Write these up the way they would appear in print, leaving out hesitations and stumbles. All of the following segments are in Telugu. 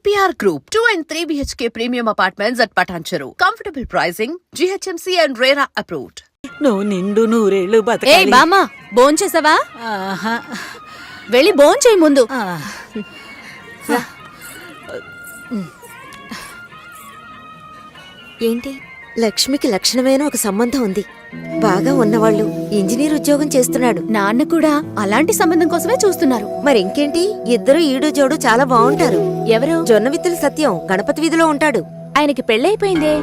EPR Group, 2 and 3 BHK premium apartments at Patancheru. Comfortable pricing, GHMC and RERA approved. నువ్వు నిండు నూరేళ్ళు ఏ బతకాలి. బామ్మ భోంచేసావా? ఆహా. వెళ్ళి భోంచేయి ముందు. ఆ. ఏంటి, లక్ష్మికి లక్షణమైన ఒక సంబంధం ఉంది. బాగా ఉన్నవాళ్ళు, ఇంజనీర్ ఉద్యోగం చేస్తున్నాడు. నాన్న కూడా అలాంటి సంబంధం కోసమే చూస్తున్నారు. మరి ఇంకేంటి, ఇద్దరు ఈడు జోడు చాలా బాగుంటారు. ఎవరు? జొన్నవిత్తుల సత్యం గణపతి వీధిలో ఉంటాడు. ఆయనకి పెళ్ళైపోయిందే.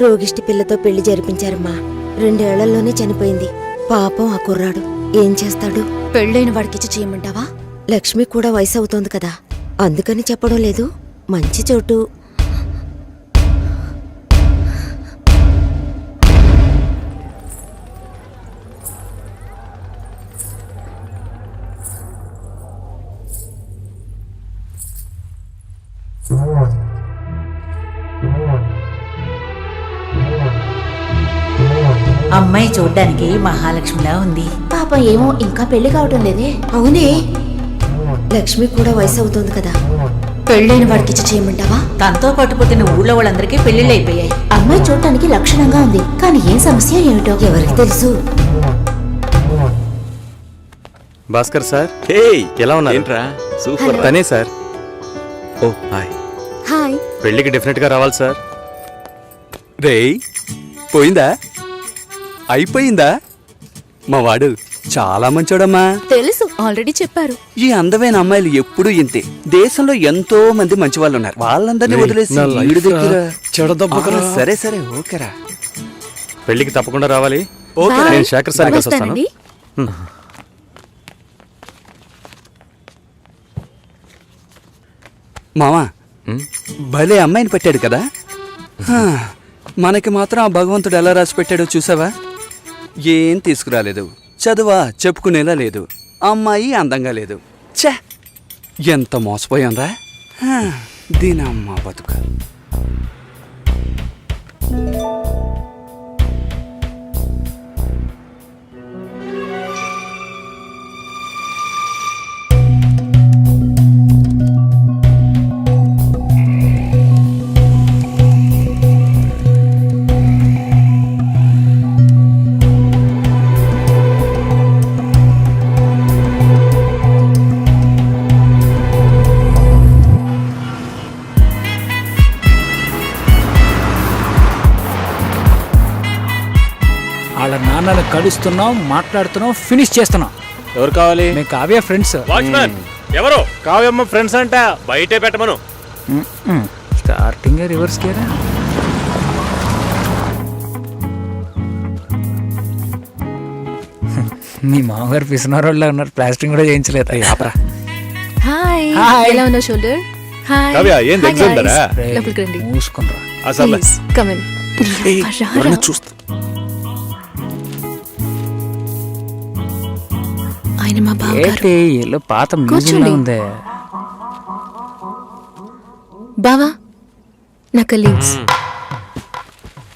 రోగిష్టి పిల్లతో పెళ్లి జరిపించారమ్మా. 2 ఏళ్లలోనే చనిపోయింది. పాపం ఆ కుర్రాడు ఏం చేస్తాడు? పెళ్ళైన వాడికిచ్చి చేయమంటావా? లక్ష్మి కూడా వయసు అవుతోంది కదా, అందుకని చెప్పడం లేదు. మంచి చోటు. అమ్మాయి చూడ్డానికి మహాలక్ష్మిలా ఉంది. పాపం ఏమో ఇంకా పెళ్లి కావటం లేదే. అవునే, లక్ష్మి కూడా వయసు అవుతోంది కదా. పెళ్ళైన వాడికిచ్చి చేయమంటావా? తనతో పాటు పుట్టిన ఊళ్ళో వాళ్ళందరికీ పెళ్లిళ్ళు అయిపోయాయి. అమ్మాయి చూడటానికి లక్షణంగా ఉంది, కానీ ఏం సమస్య ఏమిటో ఎవరికి తెలుసు? భాస్కర్ సార్, ఎలా ఉన్నారు? ఏంట్రా సూపర్. తనే సార్. ఓ హాయ్. హాయ్. పెళ్లికి డెఫినెట్ గా రావాలి సార్. రేయ్, పోయిందా? అయిపోయిందా? మా వాడు చాలా మంచోడమ్మా. తెలుసు, ఆల్రెడీ చెప్పారు. ఈ అందమైన అమ్మాయిలు ఎప్పుడూ ఇంతే. దేశంలో ఎంతో మంది మంచి వాళ్ళు ఉన్నారు. వాళ్ళందరినీ వదిలేసి నా లైఫ్ వీడి దగ్గర చెడదబ్బుకురా. సరే సరే ఓకేరా. పెళ్లికి తప్పకుండా రావాలి. ఓకే, నేను శేఖర్ సార్ కలిసి వస్తాను. వస్తానండి. మామా, భలే అమ్మాయిని పెట్టాడు కదా. మనకి మాత్రం ఆ భగవంతుడు ఎలా రాసి పెట్టాడో చూసావా? ఏం తీసుకురాలేదు, చదువా చెప్పుకునేలా లేదు, అమ్మాయి అందంగా లేదు. ఛే, ఎంత మోసపోయాంరా దీనమ్మ బతుక. వాళ్ళ నాన్నని కలుస్తున్నాం, మాట్లాడుతున్నాం, ఫినిష్ చేస్తున్నాం. ఎవరు కావాలి? మేము కావ్య ఫ్రెండ్స్. వాచ్మెన్ ఎవరు? కావ్యమ్మ ఫ్రెండ్స్ అంట, బయటే పెట్టమను. స్టార్టింగ్ రివర్స్ గేరా. మీ మామగారు పిసినారోళ్ళ ఉన్నారు, ప్లాస్టింగ్ కూడా చేయించలేదు. హాయ్. హాయ్. ఎలా ఉన్నావు షోల్డర్? హాయ్. కావ్య, ఏం Hi, ఎగ్జామ్ guys. దరా? లోపలికి రండి. మూసుకుంటారా? అసలు Please, come in. చూస్తా. ఆయన మా బావగారు. ఏంటి ఇల్లు పాత మ్యూజియం కూర్చోండి. ఉంది. బావా, నా కలీగ్స్.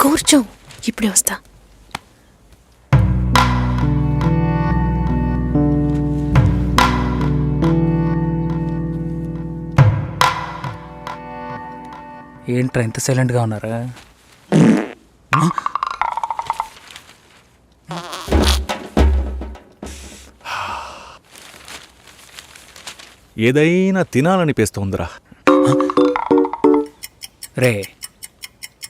కూర్చో, ఇప్పుడే వస్తా. ఏంట్రా ఇంత సైలెంట్ గా ఉన్నారా? ఏదైనా తినాలనిపిస్తోందిరా. రే,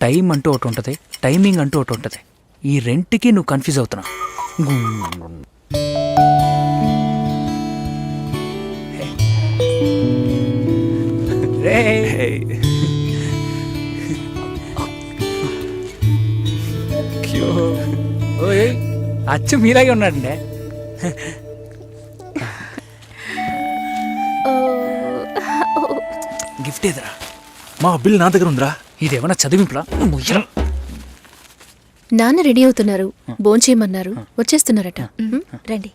టైం అంటూ ఒకటి ఉంటుంది, టైమింగ్ అంటూ ఒకటి ఉంటుంది. ఈ రెంట్కి నువ్వు కన్ఫ్యూజ్ అవుతున్నావు. రే, ఓయ్, అచ్చు మీలాగే ఉన్నాడండి. గిఫ్ట్ ఏదిరా? మా బిల్ నా దగ్గర ఉందిరా. ఇదేమన్నా చదివింపులా? నాన్న రెడీ అవుతున్నారు, భోంచేయమన్నారు, వచ్చేస్తున్నారట. రండి.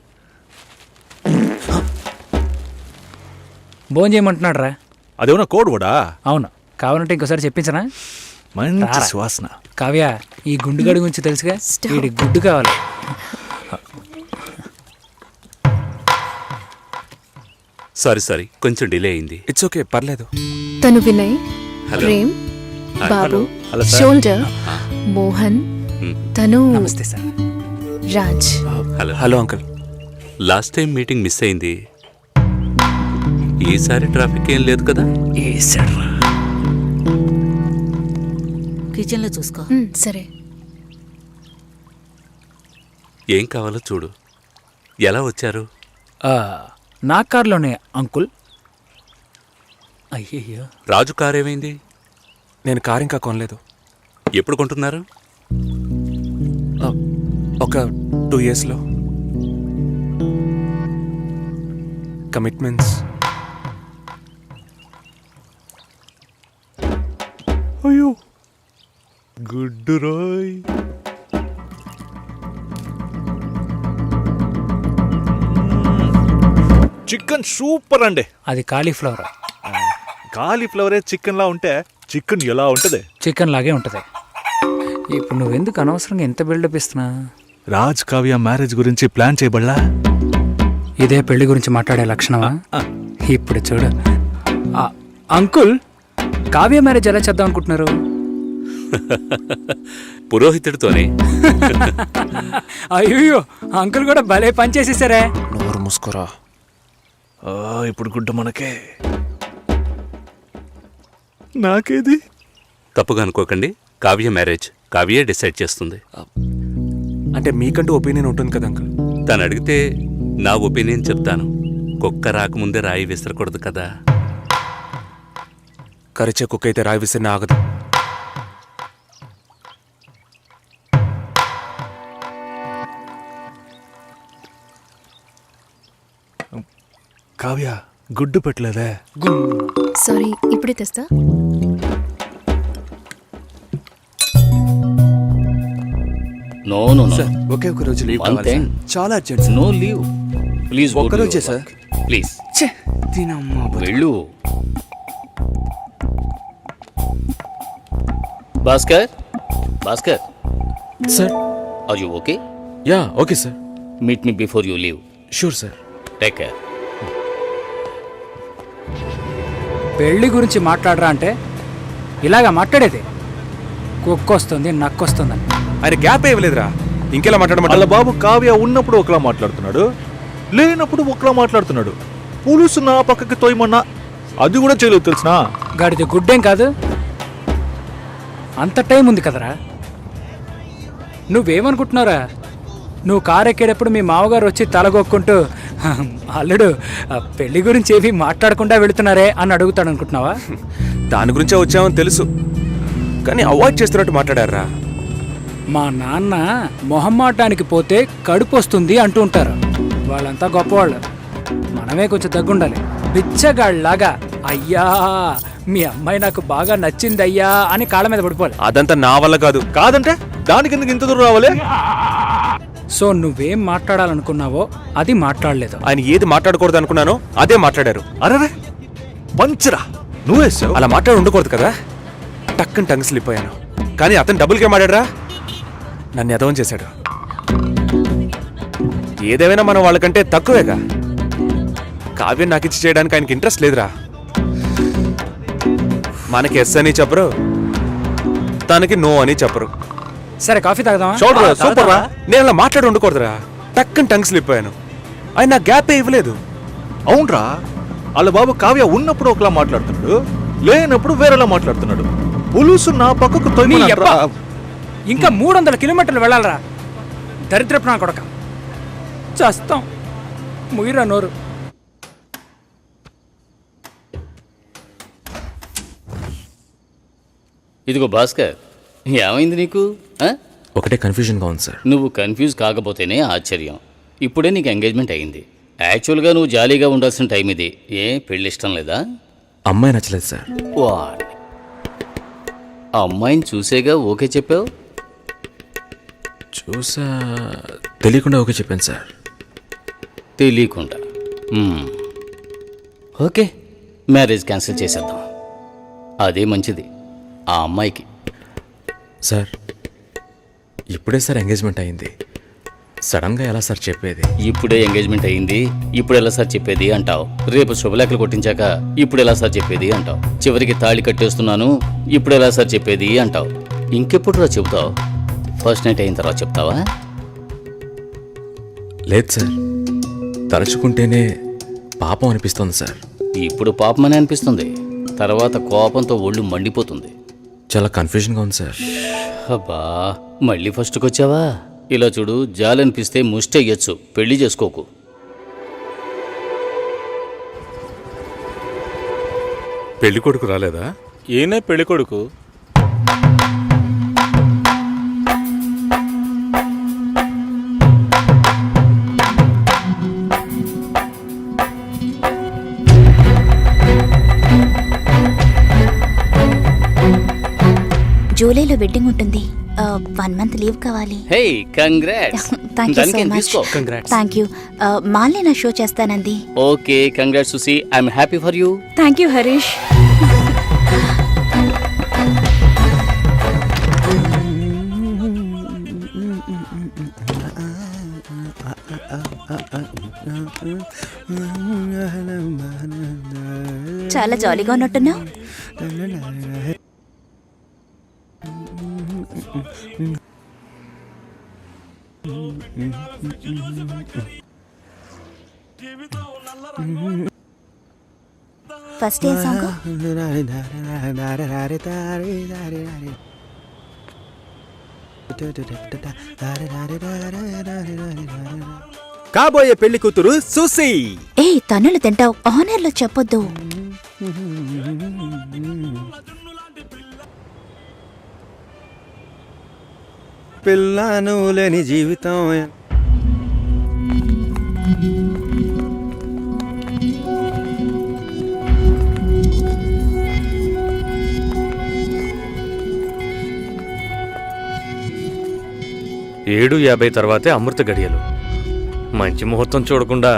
భోజనం చేయమంటున్నాడు రా. అదేమన్నా కోడ్ కూడా? అవును, కావాలంటే ఇంకోసారి చెప్పించనా? మంచి సువాసన. కావ్య, ఈ గుండుగడి గురించి తెలుసుగా, వీడి గుడ్డు కావాలి. సారీ కొంచెం డిలే అయింది. ఇట్స్ ఓకే, పర్లేదు. తను వినయ్, హలో. ప్రేమ్, హాయ్. బాబు, హలో సార్. షోల్డర్, మోహన్, తను నమస్తే sir. Raj. Hello. Hello uncle. Last time meeting miss అయింది. ఈసారి ట్రాఫిక్ ఏం లేదు కదా? ఏ సార్ కిచెన్లో చూసుకో. సరే. ఏం కావాలో చూడు. ఎలా వచ్చారు? నా కార్లోనే అంకుల్. అయ్యయ్యో, రాజు కార్ ఏమైంది? నేను కార్ ఇంకా కొనలేదు. ఎప్పుడు కొంటున్నారు? ఒక 2 yearsలో. కమిట్మెంట్స్. అయ్యో గుడ్డు రాయ్. చికెన్ సూపర్ అండి. అది కాలీఫ్లవర్. కాలీఫ్లవరే చికెన్ లా ఉంటే చికెన్ ఎలా ఉంటది? చికెన్ లాగే ఉంటుంది. ఇప్పుడు నువ్వెందుకు అనవసరంగా ఎంత బిల్డప్ ఇస్తున్నా? రాజ్ కావ్య మ్యారేజ్ గురించి ప్లాన్ చేయబడలా? ఇదే పెళ్లి గురించి మాట్లాడే లక్షణమా? ఇప్పుడు చూడు. అంకుల్, కావ్య మ్యారేజ్ ఎలా చేద్దాం అనుకుంటున్నారు? పురోహితుడితోనే. అయ్యో, అంకుల్ కూడా భలే పని చేసేసారే. నోరు మూసుకోరా. ఇప్పుడు గుడ్డ మనకే. నాకేది? తప్పుగా అనుకోకండి. కావ్య మ్యారేజ్ కావ్యే డిసైడ్ చేస్తుంది. అంటే మీకంటూ ఒపీనియన్ ఉంటుంది కదా అంకుల్. తను అడిగితే నా ఒపీనియన్ చెప్తాను. కుక్క రాకముందే రాయి విసరకూడదు కదా. కరిచే కుక్క అయితే రాయి విసిరిన ఆగదు. కావ్య గుడ్డు పెట్టలేదే. సారీ, ఇప్పుడే తెస్తా. నో నో నో, ఒకే ఒక రోజు లీవ్ One కావాలి thing. సార్. చాలా అర్జెంట్. No leave please. ఒక్కరోజే సార్. ప్లీజ్ ఛే, దీనమ్మా బతుకు. వెళ్ళు. Bhaskar, Bhaskar sir. Are you okay? Yeah okay sir. Meet me before you leave. Sure sir. Take care. పెళ్లి గురించి మాట్లాడరా అంటే ఇలాగా మాట్లాడేది. కుక్కొస్తుంది, నక్కొస్తుందని. ఆయన గ్యాప్ ఇవ్వలేదురా. ఇంకెలా మాట్లాడమంట? వాళ్ళ బాబు కావ్య ఉన్నప్పుడు ఒకలా మాట్లాడుతున్నాడు, లేనప్పుడు ఒకలా మాట్లాడుతున్నాడు. పులుసు నా పక్కకి తోయమన్నా అది కూడా చేయలేదు తెలుసునా? గాడిది గుడ్డేం కాదు. అంత టైం ఉంది కదరా. నువ్వేమనుకుంటున్నారా? నువ్వు కారు ఎక్కేటప్పుడు మీ మామగారు వచ్చి తలగొక్కుంటూ అల్లుడు పెళ్లి గురించి ఏమీ మాట్లాడకుండా వెళుతున్నారే అని అడుగుతాడు అనుకుంటున్నావా? దాని గురించే వచ్చామని తెలుసు, కానీ అవాయిడ్ చేస్తున్నట్టు మాట్లాడారా. మా నాన్న మొహమ్మాటానికి పోతే కడుపు వస్తుంది అంటూ ఉంటారు. వాళ్ళంతా గొప్పవాళ్ళు. మనమే కొంచెం తగ్గుండాలి. బిచ్చగాళ్ళలాగా అయ్యా మీ అమ్మాయి నాకు బాగా నచ్చింది అయ్యా అని కాళ్ళ మీద పడిపోవాలి. అదంతా నా వల్ల కాదు. కాదంటే దానికి ఎందుకు ఇంత దూరం రావాలి? సో నువ్వేం మాట్లాడాలనుకున్నావో అది మాట్లాడలేదు. ఆయన ఏది మాట్లాడకూడదు అనుకున్నానో అదే మాట్లాడారు. అరే పంచరా, నువ్వేసావు. అలా మాట్లాడి ఉండకూడదు కదా. టక్కని టంగ్ స్లిప్ అయ్యాను. కానీ అతను డబుల్గా మాట్లాడరా, నన్ను ఎదవం చేశాడు. ఏదేమైనా మనం వాళ్ళకంటే తక్కువేగా. కావ్యం నాకు ఇచ్చి చేయడానికి ఆయనకి ఇంట్రెస్ట్ లేదురా. మనకి ఎస్ అని చెప్పరు, తనకి నో అని చెప్పరు. సరే కాఫీ తాగుదామా? చూడరా సూపర్ రా. నేను అలా మాట్లాడి ఉండకూడదురా. టక్కని టంగ్ స్లిప్ అయ్యాను. ఆయన నా గ్యాపే ఇవ్వలేదు. అవునరా, వాళ్ళ బాబు కావ్య ఉన్నప్పుడు ఒకలా మాట్లాడుతున్నాడు, లేనప్పుడు వేరేలా మాట్లాడుతున్నాడు. పులుసు నా పక్కకు తొయ్యమంటారా? ఇంకా 300 కిలోమీటర్లు వెళ్ళాలరా. దరిద్రపు నా కొడక. చస్తాం. ముగిరా నోరు. ఇదిగో భాస్కర్, ఏమైంది నీకు? ఒకటే కన్ఫ్యూజన్గా ఉంది సార్. నువ్వు కన్ఫ్యూజ్ కాకపోతేనే ఆశ్చర్యం. ఇప్పుడే నీకు ఎంగేజ్మెంట్ అయింది. యాక్చువల్గా నువ్వు జాలీగా ఉండాల్సిన టైం ఇది. ఏ పెళ్ళి ఇష్టం లేదా? అమ్మాయి నచ్చలేదు సార్. వాట్, అమ్మాయిని చూసేగా ఓకే చెప్పావు? చూసా, తెలియకుండా ఓకే చెప్పాను సార్. తెలియకుండా? ఓకే, మ్యారేజ్ క్యాన్సిల్ చేసేద్దాం. అదే మంచిది ఆ అమ్మాయికి. సార్ ఇప్పుడే సార్ ఎంగేజ్మెంట్ అయింది. సడన్ గా ఎలా సార్ చెప్పేది? ఇప్పుడే ఎంగేజ్మెంట్ అయింది, ఇప్పుడు ఎలా సార్ చెప్పేది అంటావు. రేపు శుభలేఖలు కొట్టించాక ఇప్పుడు ఎలా సార్ చెప్పేది అంటావు. చివరికి తాళి కట్టేస్తున్నాను, ఇప్పుడు ఎలా సార్ చెప్పేది అంటావు. ఇంకెప్పుడు రా చెబుతావు? ఫస్ట్ నైట్ అయిన తర్వాత చెప్తావా? లేదు సార్, తలుచుకుంటేనే పాపం అనిపిస్తుంది సార్. ఇప్పుడు పాపమని అనిపిస్తుంది, తర్వాత కోపంతో ఒళ్ళు మండిపోతుంది. చాలా కన్ఫ్యూజన్గా ఉంది సార్. అబ్బా, మళ్ళీ ఫస్ట్కి వచ్చావా? ఇలా చూడు, జాలనిపిస్తే ముష్టి అయ్యొచ్చు, పెళ్లి చేసుకోకు. పెళ్లి కొడుకు రాలేదా? ఈయనే పెళ్లి కొడుకు. జూలైలో వెడ్డింగ్ ఉంటుంది. 1 month లీవ్ కావాలి. Hey, congrats. Thank you so దానికేం మచ్. తీసుకో. థ్యాంక్ యూ. మాల్ని నా షో చేస్తానంది. Okay, congrats Susi, I'm happy for you. Thank you Harish. చాలా జాలీగా ఉన్నట్టున్నావు. ఫస్ట్ ఏ సాంగ్? కాబోయే పెళ్లి కూతురు సుసి. ఏ తన్నులు తింటావు, ఆనర్లో చెప్పొద్దు. పిల్లను లేని జీవితం. ఏడు 50 తర్వాతే అమృత గడియలు. మంచి ముహూర్తం చూడకుండా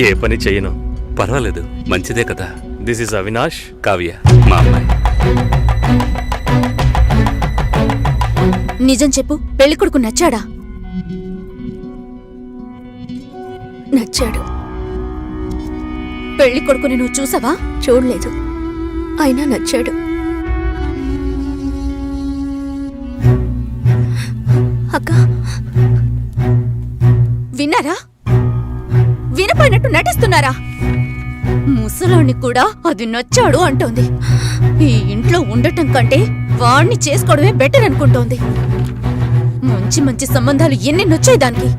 ఏ పని చేయను. పర్వాలేదు, మంచిదే కదా. దిస్ ఇస్ అవినాష్, కావ్య మా అమ్మాయి. నిజం చెప్పు, పెళ్లి కొడుకు నచ్చాడా? నచ్చాడు. పెళ్లి కొడుకుని నువ్వు చూసావా? చూడలేదు, అయినా నచ్చాడు. అక్క, విన్నారా? వినపోయినట్టు నటిస్తున్నారా? ముసలాన్ని కూడా అది నచ్చాడు అంటోంది. ఈ ఇంట్లో ఉండటం కంటే వాణ్ణి చేసుకోవడమే బెటర్ అనుకుంటోంది. మంచి మంచి సంబంధాలు ఎన్ని నచ్చాయి దానికి.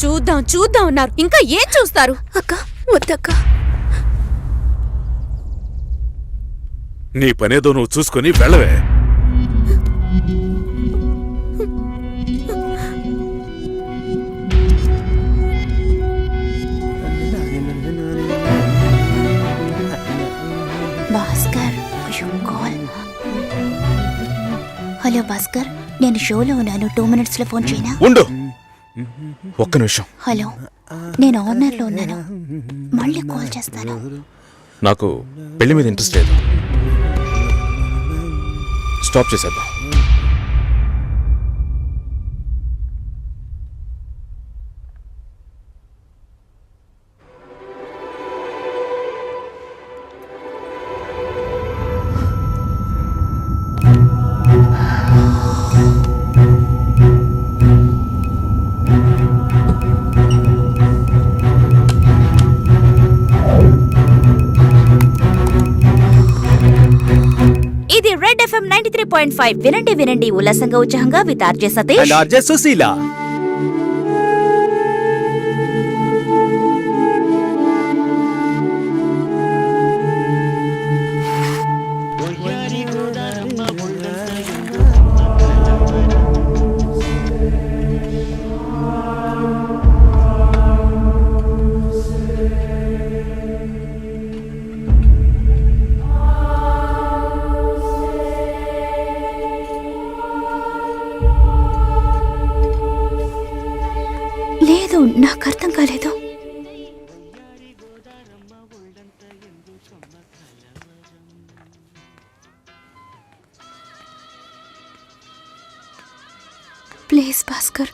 చూద్దాం చూద్దాం అన్నారు, ఇంకా ఏం చూస్తారు? అక్క వద్దక్క. నీ పనేదో నువ్వు చూసుకొని వెళ్ళవే. భాస్కర్, కాల్. హలో భాస్కర్, నేను షోలో ఉన్నాను. 2 minutes లో ఫోన్ చేయనా? ఉండు, ఒక్క నిమిషం. హలో, నేను ఆనర్లో ఉన్నాను, మళ్ళీ కాల్ చేస్తాను. నాకు పెళ్లి మీద ఇంట్రెస్ట్ లేదు. స్టాప్ చేసేద్దాం. ఇది రెడ్ FM 93.5. వినండి వినండి ఉల్లాసంగా ఉత్సాహంగా with RJ Satish and RJ Susheela. లేదు, నాకు అర్థం కాలేదు. ప్లీజ్ భాస్కర్.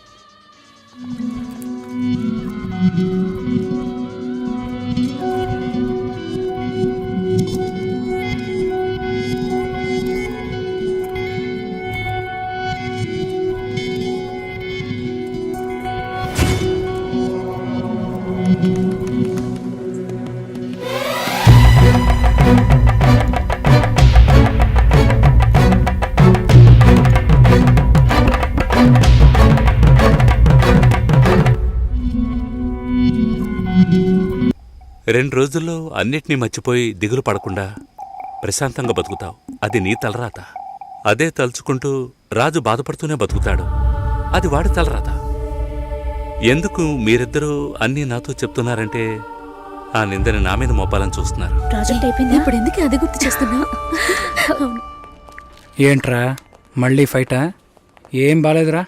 2 రోజుల్లో అన్నిటినీ మర్చిపోయి దిగులు పడకుండా ప్రశాంతంగా బతుకుతావు. అది నీ తలరాత. అదే తలుచుకుంటూ రాజు బాధపడుతూనే బతుకుతాడు. అది వాడి తలరాత. ఎందుకు మీరిద్దరూ అన్నీ నాతో చెప్తున్నారంటే ఆ నిందని నా మీద మోపాలని చూస్తున్నారు. ప్రాజెక్ట్ అయిపోయింది. ఇప్పుడు ఎందుకు అది గుర్తు చేస్తున్నా? ఏంట్రా మళ్ళీ ఫైటా? ఏం బాలేదురా.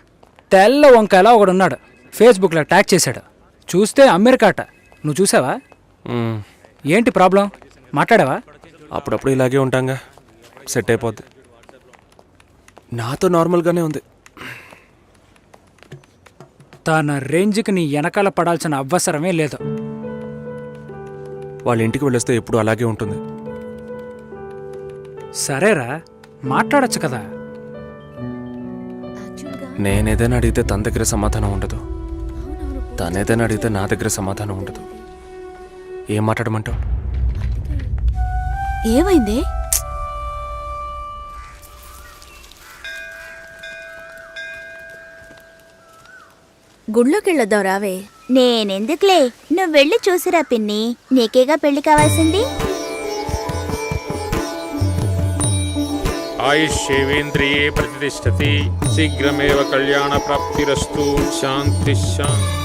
తెల్ల వంకాయలా ఒకడున్నాడు, ఫేస్బుక్లో ట్యాగ్ చేశాడు. చూస్తే అమెరికాట. నువ్వు చూసావా? ఏంటి ప్రాబ్లం? మాట్లాడావా? అప్పుడప్పుడు ఇలాగే ఉంటాంగా, సెట్ అయిపోద్ది. నాతో నార్మల్గానే ఉంది. తన రేంజ్కి నీ వెనకాల పడాల్సిన అవసరమే లేదు. వాళ్ళ ఇంటికి వెళ్ళొస్తే ఎప్పుడు అలాగే ఉంటుంది. సరేరా, మాట్లాడొచ్చు కదా. నేనేదైనా అడిగితే తన దగ్గర సమాధానం ఉండదు, తనేదైనా అడిగితే నా దగ్గర సమాధానం ఉండదు. ఏం మాట్లాడమంటావు? ఏమైంది? గుళ్ళోకి వెళ్ళొద్దాం రావే. నేనెందుకులే, నువ్వు వెళ్ళి చూసిరా పిన్ని. నీకేగా పెళ్లి కావాల్సింది. ఆయుష్యేవేంద్రియే ప్రతిష్టతి, శీఘ్రమేవ కళ్యాణ ప్రాప్తిరస్తు. శాంతి శాంతి.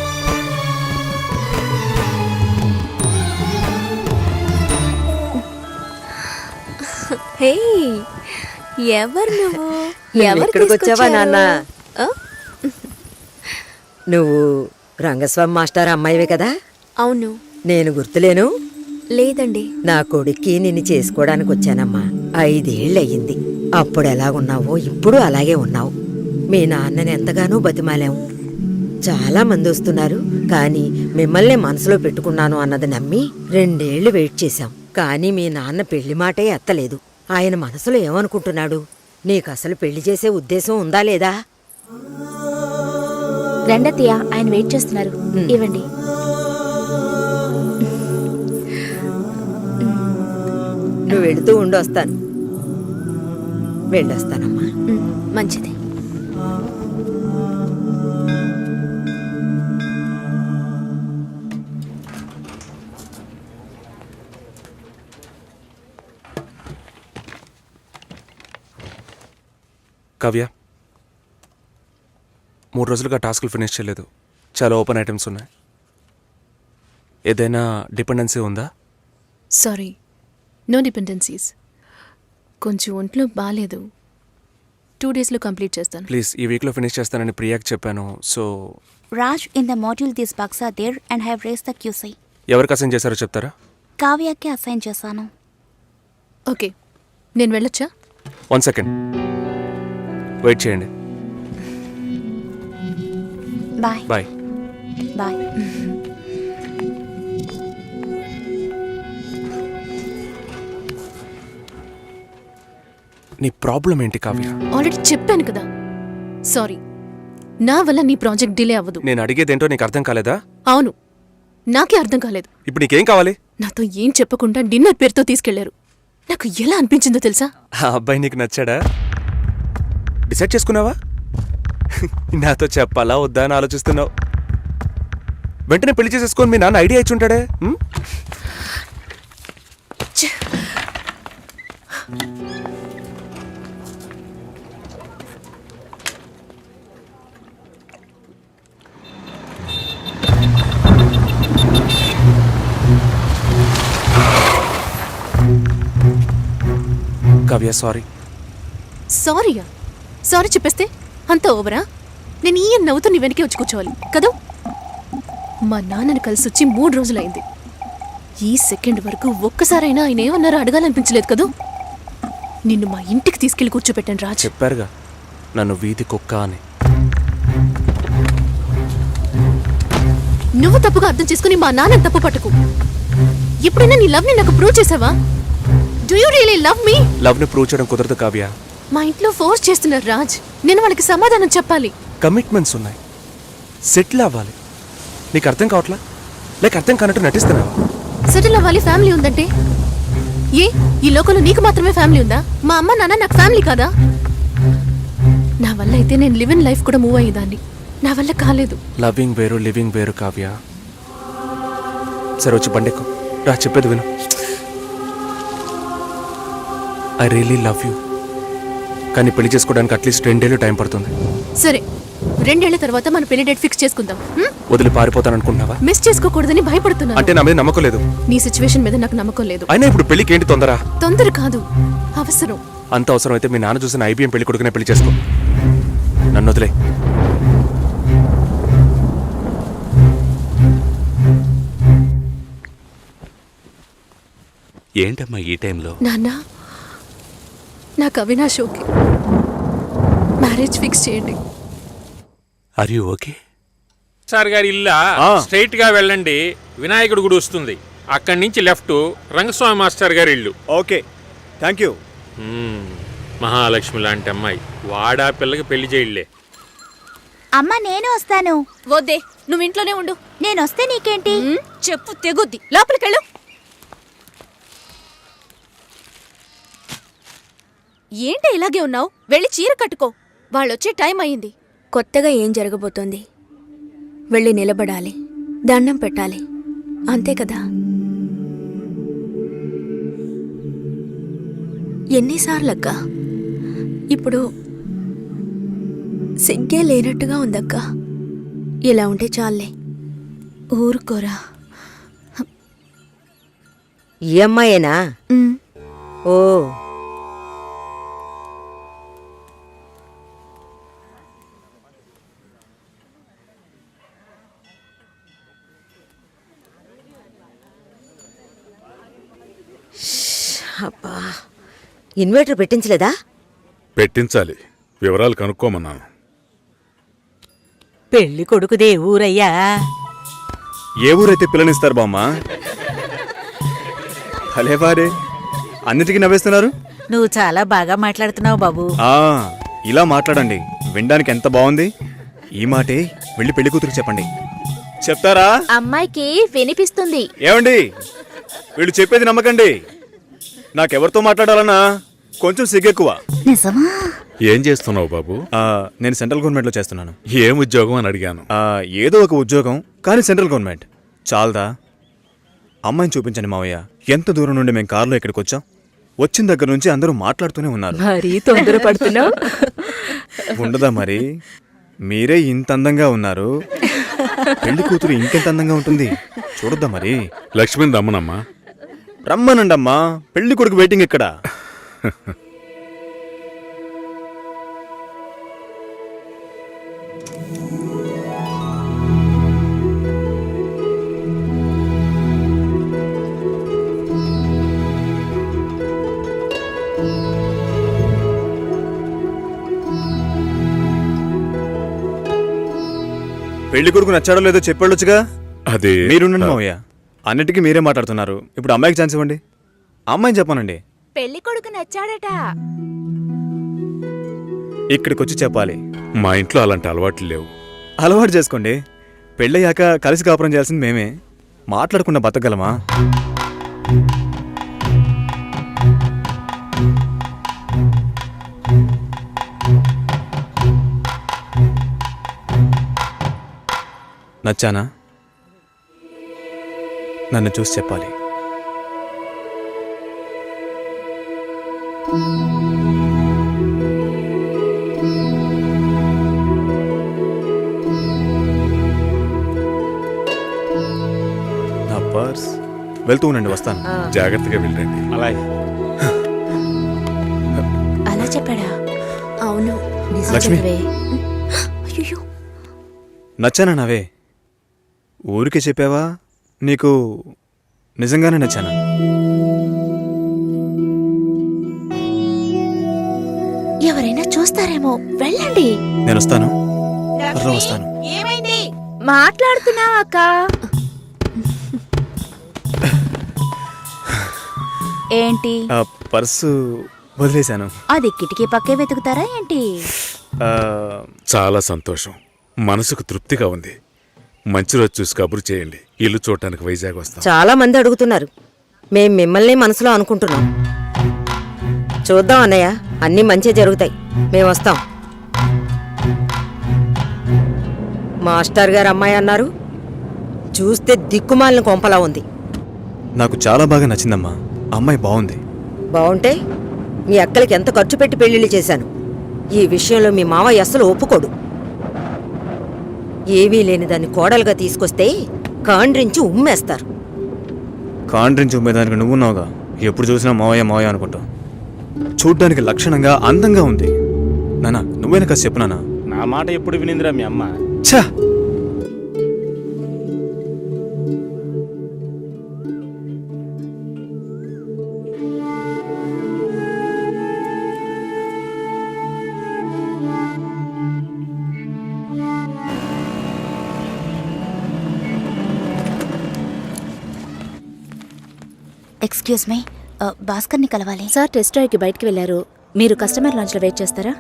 హే, ఎవరు నువ్వు? ఎక్కడికి వచ్చావా నాన్న? నువ్వు రంగస్వామి మాస్టర్ అమ్మాయివే కదా? అవును. నేను గుర్తులేను? లేదండి. నా కొడుక్కి నిన్ను చేసుకోవడానికి వచ్చానమ్మా. 5 ఏళ్ళయ్యింది. అప్పుడు ఎలాగున్నావో ఇప్పుడు అలాగే ఉన్నావు. మీ నాన్నని ఎంతగానో బతిమాలాము. చాలా మంది వస్తున్నారు, కానీ మిమ్మల్ని మనసులో పెట్టుకున్నాను అన్నది నమ్మి 2 ఏళ్లు వెయిట్ చేశాం. కానీ మీ నాన్న పెళ్లి మాటే ఎత్తలేదు. ఆయన మనసులో ఏమనుకుంటున్నాడు? నీకు అసలు పెళ్లి చేసే ఉద్దేశం ఉందా లేదా? రెండతయ్య, ఆయన వెయిట్ చేస్తున్నారు. ఇవ్వండి. నువ్వు వెళుతూ ఉండొస్తాను. వెళ్ళొస్తానమ్మా. మంచిది. కావ్య, 3 రోజులుగా టాస్కులు ఫినిష్ చేయలేదు. చాలా ఓపెన్ ఐటమ్స్ ఉన్నాయి. ఏదైనా డిపెండెన్సీ ఉందా? Sorry, no dependencies. కొంచెం ఒంట్లో బాగాలేదు. 2 డేస్లో కంప్లీట్ చేస్తాను. ప్లీజ్, ఈ వీక్లో ఫినిష్ చేస్తానని ప్రియాకి చెప్పాను. So Raj, in the module this bugs are there and have raised the QC. ఎవరికి అసైన్ చేశారో చెప్తారా? కావ్యకి అసైన్ చేశాను. ఓకే, నేను వెళ్ళొచ్చా? 1 సెకండ్ వెయిట్ చేయండి. బాయ్. బాయ్. బాయ్. నీ ప్రాబ్లం ఏంటి కావ్య? ఆల్రెడీ చెప్పాను కదా. సారీ, నా వల్ల నీ ప్రాజెక్ట్ డిలే అవ్వదు. నేను అడిగేదేంటో నీకు అర్థం కాలేదా? అవును, నాకే అర్థం కాలేదు. ఇప్పుడు నీకేం కావాలి? నాతో ఏం చెప్పకుండా డిన్నర్ పేరుతో తీసుకెళ్లారు. నాకు ఎలా అనిపించిందో తెలుసా? ఆ అబ్బాయి నీకు నచ్చాడా? డిసైడ్ చేసుకున్నావా? నాతో చెప్పాలా వద్దా అని ఆలోచిస్తున్నావు. వెంటనే పెళ్లి చేసేసుకొని మీ నాన్న ఐడియా ఇచ్చి ఉంటాడే. కావ్య, సారీ. సారీయా? సారీ చెప్పేస్తే అంత ఓవరా? నేను ఈ నవ్వుతూ నీ వెనకే వచ్చి కూర్చోవాలి కదూ? మా నాన్నని కలిసి వచ్చి 3 రోజులైంది. ఈ సెకండ్ వరకు ఒక్కసారైనా ఆయన ఏమన్నారో అడగాలనిపించలేదు కదూ? నిన్ను మా ఇంటికి తీసుకెళ్లి కూర్చోపెట్టాను రాజ్. చెప్పారుగా నన్ను వీధి కుక్క అని. నువ్వు తప్పుగా అర్థం చేసుకుని మా నాన్నని తప్పు పట్టుకు. ఎప్పుడైనా నీ లవ్ ని నాకు ప్రూవ్ చేసావా? Do you really love me? Love ని ప్రూవ్ చేయడం కుదరదు కావ్య. మా ఇంట్లో ఫోర్స్ చేస్తున్నారు రాజ్. నేను వాళ్ళకి సమాధానం చెప్పాలి. కమిట్మెంట్స్ ఉన్నాయి, సెటిల్ అవ్వాలి. నీకు అర్థం కావట్లా? లేక అర్థం కానట్టు నటిస్తున్నావా? సెటిల్ అవ్వాలి, ఫ్యామిలీ ఉందంటే ఏ ఈ లోకంలో నీకు మాత్రమే ఫ్యామిలీ ఉందా? మా అమ్మ నాన్న నాకు ఫ్యామిలీ కాదా? నా వల్ల అయితే నేను లివ్ ఇన్ లైఫ్ కూడా మూవ్ అయ్యేదాన్ని. నా వల్ల కాలేదు. లవింగ్ వేరు, లివింగ్ వేరు కావ్య. సరే వచ్చి బండెక్కు. రా చెప్పేది విను. I really love you. కానీ పెళ్లి చేసుకోవడానికి అట్లీస్ట్ 2 ఏళ్ళు టైం పడుతుంది. సరే 2 ఏళ్ల తర్వాత మన పెళ్లి డేట్ ఫిక్స్ చేసుకుందాం. వదిలి పారిపోతాను అనుకుంటున్నావా? మిస్ చేసుకోకూడదని భయపడుతున్నా. అంటే నా మీద నమ్మకం లేదు. నీ సిచ్యువేషన్ మీద నాకు నమ్మకం లేదు. అయినా ఇప్పుడు పెళ్లికి ఏంటి తొందర? తొందర కాదు, అవసరం. అంత అవసరం అయితే మీ నాన్న చూసిన IBM పెళ్లి కొడుకునే పెళ్లి చేసుకో. నన్ను వదిలే. ఏంటమ్మా ఈ టైంలో? నాన్న, నాకు అవినాష్ ఓకే. మ్యారేజ్ ఫిక్స్ చేయండి. Are you okay? సార్ గారి ఇల్లా స్ట్రైట్ గా వెళ్ళండి, వినాయకుడు గుడి వస్తుంది. అక్కడి నుంచి లెఫ్ట్ రంగస్వామి మాస్టర్ గారి ఇల్లు. Okay, thank you. మహాలక్ష్మి లాంటి అమ్మాయి, వాడా పిల్లకి పెళ్లి చేయలే. అమ్మ నేను వస్తాను. వద్దే, నువ్వు ఇంట్లోనే ఉండు. నేను వస్తే నీకేంటి? చెప్పు తెగుద్ది. లోపలికెళ్ళు. ఏంటి ఇలాగే ఉన్నావు? వెళ్ళి చీర కట్టుకో, వాళ్ళొచ్చే టైం అయింది. కొత్తగా ఏం జరగబోతోంది? వెళ్ళి నిలబడాలి, దండం పెట్టాలి, అంతే కదా. ఎన్నిసార్లక్కా? ఇప్పుడు సిగ్గే లేనట్టుగా ఉందక్కా. ఇలా ఉంటే చాలే. ఊరుకోరా. ఈ అమ్మాయేనా? ఓ, అబ్బా, ఇన్వర్టర్ పెట్టించలేదా? పెట్టించాలి, వివరాలు కనుక్కోమన్నాను. పెళ్లి కొడుకుదే ఊరయ్యా? ఏ ఊరైతే పిల్లనిస్తారు బామ్మ? భలేవారే, అన్నిటికీ నవ్వేస్తున్నారు. నువ్వు చాలా బాగా మాట్లాడుతున్నావు బాబు. ఇలా మాట్లాడండి, వినడానికి ఎంత బాగుంది. ఈ మాటే వెళ్ళి పెళ్లి కూతురికి చెప్పండి. చెప్తారా? అమ్మాయికి వినిపిస్తుంది. ఏమండి, వీళ్ళు చెప్పేది నమ్మకండి. నాకెవరితో మాట్లాడాలన్నా కొంచెం సిగ్గెక్కువ. నిజమా? ఏం చేస్తున్నావు బాబు? నేను సెంట్రల్ గవర్నమెంట్లో చేస్తున్నాను. ఏం ఉద్యోగం అని అడిగాను. ఏదో ఒక ఉద్యోగం, కానీ సెంట్రల్ గవర్నమెంట్. చాలదా? అమ్మాయిని చూపించండి మావయ్య. ఎంత దూరం నుండి మేము కారులో ఇక్కడికి వచ్చాం. వచ్చిన దగ్గర నుంచి అందరూ మాట్లాడుతూనే ఉన్నారు. మరీ తొందరపడుతున్నావు. ఉండదా మరి? మీరే ఇంత అందంగా ఉన్నారు, పెళ్లి కూతురు ఇంకెంత అందంగా ఉంటుంది చూడొద్దా మరి? లక్ష్మిని రమ్మనమ్మా. రమ్మనండమ్మా, పెళ్లి కొడుకు వెయిటింగ్ ఇక్కడ. పెళ్లి కొడుకు నచ్చాడో లేదో చెప్పాడొచ్చుగా. అదే మీరుండండి మావయ్య, అన్నిటికీ మీరే మాట్లాడుతున్నారు. ఇప్పుడు అమ్మాయికి ఛాన్స్ ఇవ్వండి. అమ్మాయిని చెప్పానండి. పెళ్లి కొడుకు నచ్చాడట. ఇక్కడికి వచ్చి చెప్పాలి. మా ఇంట్లో అలాంటి అలవాట్లు లేవు. అలవాటు చేసుకోండి. పెళ్ళయ్యాక కలిసి కాపురం చేయాల్సింది మేమే. మాట్లాడకుండా బతకగలమా? నచ్చానా? నన్ను చూసి చెప్పాలి. నా పర్స్. వెళ్తూ ఉండండి, వస్తాను. జాగ్రత్తగా వెళ్ళండి. అలాగే. అలా చెప్పాడా? అవును, లక్ష్మి, అయ్యో, నచ్చానా నావే? ఊరికే చెప్పావా? నీకు నిజంగానే నచ్చానా? ఎవరైనా చూస్తారేమో, వెళ్ళండి. నేను వస్తాను, త్వరలో వస్తాను. ఏమైంది? మాట్లాడుతున్నావా అక్క? ఏంటి? పర్సు వదిలేశాను. అది కిటికీ పక్కే వెతుకుతారా ఏంటి? చాలా సంతోషం, మనసుకు తృప్తిగా ఉంది. మంచి రోజు చూసి కబురు చేయండి. ఇల్లు చూడటానికి వైజాగ్ వస్తాం. చాలా మంది అడుగుతున్నారు. మేం మిమ్మల్ని మనసులో అనుకుంటున్నాం. చూద్దాం అన్నయ్య, అన్నీ మంచి జరుగుతాయి. మేము వస్తాం. మాస్టర్ గారు అమ్మాయి అన్నారు, చూస్తే దిక్కుమాలిన కొంపలా ఉంది. నాకు చాలా బాగా నచ్చిందమ్మా. అమ్మాయి బాగుంది. బావుంటే మీ అక్కలకి ఎంత ఖర్చు పెట్టి పెళ్లిళ్ళు చేశాను. ఈ విషయంలో మీ మావయ్య అస్సలు ఒప్పుకోడు. ఏవీ లేని దాన్ని కోడలుగా తీసుకొస్తే కాండ్రించి ఉమ్మేస్తారు. కాండ్రించి ఉమ్మేదానికి నువ్వున్నావుగా. ఎప్పుడు చూసినా మావయ్య మావయ్య అనుకుంటా. చూడ్డానికి లక్షణంగా అందంగా ఉంది. నానా నువ్వేనా కాస్త చెప్పు నానా. నా మాట ఎప్పుడు వినిందిరా మీ అమ్మ? ఛా! ఎక్స్క్యూజ్ మీ, భాస్కర్ని కలవాలి. సార్ టెస్ట్ డ్రైవ్కి బయటికి వెళ్ళారు. మీరు కస్టమర్ లాంచ్లో వెయిట్ చేస్తారా?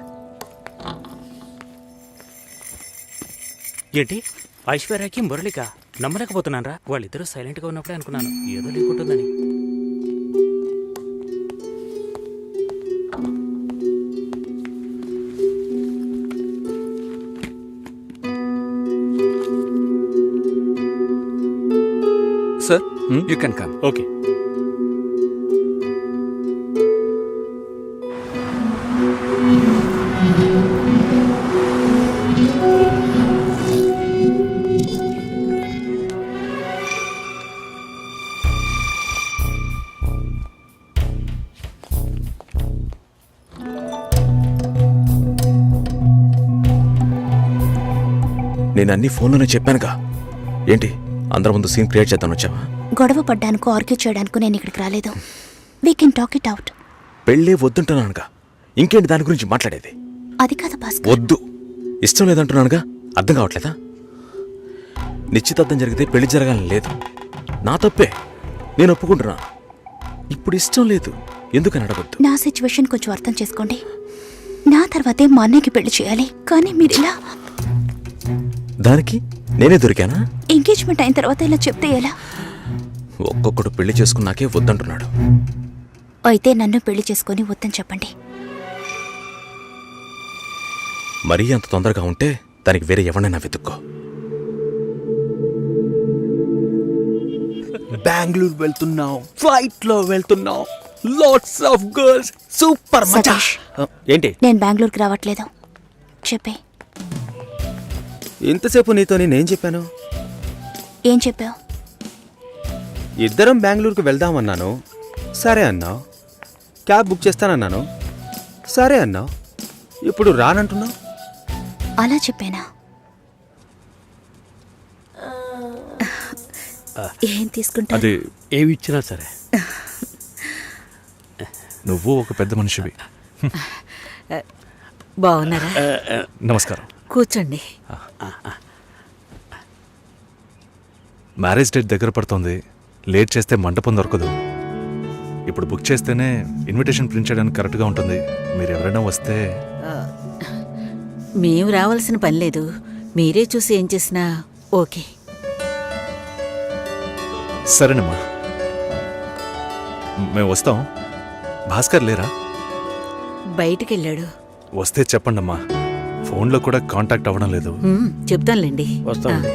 ఏంటి ఐశ్వర్యకి మురళిక నమ్మలేకపోతున్నాను రా. వాళ్ళిద్దరూ సైలెంట్గా ఉన్నప్పుడే అనుకున్నాను ఏదో లేకుంటుందని. Sir you can come. Okay. నేను అన్ని ఫోన్లోనే చెప్పానుగా. ఏంటి అందరి ముందు సీన్ క్రియేట్ చేద్దాం వచ్చావా? గొడవ పడ్డానుకో ఆర్గ్యూ చేయడానికి నేను ఇక్కడికి రాలేదు. We can talk it out. పెళ్ళే వద్దుంటున్నానుగా. ఇంకేంటి దాని గురించి మాట్లాడేది? అది కాదు భాస్కర్. వద్దు, ఇష్టం లేదంటున్నానుగా. అర్థం కావట్లేదా? నిశ్చితార్థం జరిగితే పెళ్లి జరగాలని లేదు. నా తప్పే, నేను ఒప్పుకుంటున్నా. ఇప్పుడు ఇష్టం లేదు ఎందుకని అడగొద్దు. నా సిచ్యువేషన్ కొంచెం అర్థం చేసుకోండి. నా తర్వాతే మా అన్నయ్యకి పెళ్లి చేయాలి. కానీ మీరు ఇలా దానికి నేనే దొరికానా? ఎంగేజ్మెంట్ అయిన తర్వాత ఇలా చెప్తే ఎలా? ఒక్కొక్కడు పెళ్లి చేసుకున్నాకే వద్దంటున్నాడు. అయితే నన్ను పెళ్లి చేసుకొని వద్దని చెప్పండి. మరీ అంత తొందరగా ఉంటే దానికి వేరే ఎవరినైనా వెతుక్కో. బెంగళూరు వెళ్తున్నాం, ఫ్లైట్ లో వెళ్తున్నాం, లాట్స్ ఆఫ్ గర్ల్స్, సూపర్ మచా. సతీష్, ఏంటి నేను బెంగళూరుకి రావట్లేదు. చెప్పే. ఇంతసేపు నీతో నేనేం చెప్పాను? ఏం చెప్పావు? ఇద్దరం బెంగళూరుకు వెళ్దామన్నాను, సరే అన్నావు. క్యాబ్ బుక్ చేస్తానన్నాను, సరే అన్నావు. ఇప్పుడు రానంటున్నావు. అలా చెప్పానా? ఏం తీసుకుంటా? అది ఏమి ఇచ్చినా సరే. నువ్వు ఒక పెద్ద మనిషివి. బాగున్నారా? నమస్కారం. కూర్చోండి. మ్యారేజ్ డేట్ దగ్గర పడుతోంది. లేట్ చేస్తే మంటపం దొరకదు. ఇప్పుడు బుక్ చేస్తేనే ఇన్విటేషన్ ప్రింట్ చేయడానికి కరెక్ట్గా ఉంటుంది. మీరు ఎవరైనా వస్తే. మేము రావాల్సిన పని లేదు. మీరే చూసి ఏం చేసినా ఓకే. సరేనమ్మా, మేము వస్తాం. భాస్కర్ లేరా? బయటికి వెళ్ళాడు. వస్తే చెప్పండమ్మా. ఫోన్లో కూడా కాంటాక్ట్ అవ్వడం లేదు. చెప్తానులేండి. వస్తామండి.